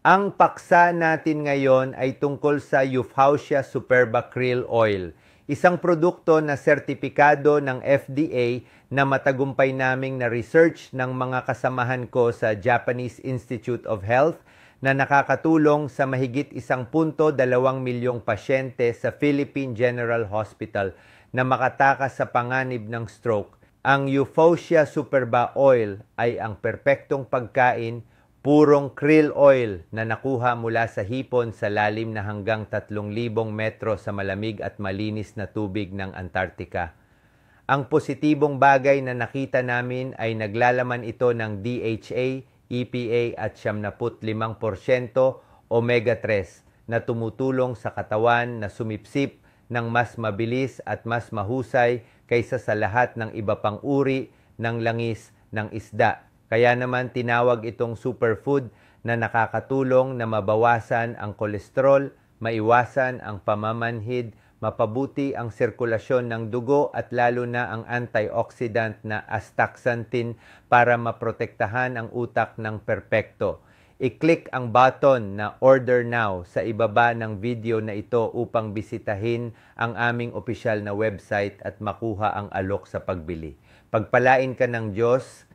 Ang paksa natin ngayon ay tungkol sa Euphausia superba krill oil, isang produkto na sertipikado ng FDA na matagumpay naming na-research ng mga kasamahan ko sa Japanese Institute of Health na nakakatulong sa mahigit 1.2 milyong pasyente sa Philippine General Hospital na makatakas sa panganib ng stroke. Ang Euphausia superba oil ay ang perpektong pagkain, purong krill oil na nakuha mula sa hipon sa lalim na hanggang 3,000 metro sa malamig at malinis na tubig ng Antarctica. Ang positibong bagay na nakita namin ay naglalaman ito ng DHA, EPA at 75% omega-3 na tumutulong sa katawan na sumipsip ng mas mabilis at mas mahusay kaysa sa lahat ng iba pang uri ng langis ng isda. Kaya naman tinawag itong superfood na nakakatulong na mabawasan ang kolesterol, maiwasan ang pamamanhid, mapabuti ang sirkulasyon ng dugo at lalo na ang antioxidant na astaxanthin para maprotektahan ang utak ng perpekto. I-click ang button na Order Now sa ibaba ng video na ito upang bisitahin ang aming opisyal na website at makuha ang alok sa pagbili. Pagpalain ka ng Diyos,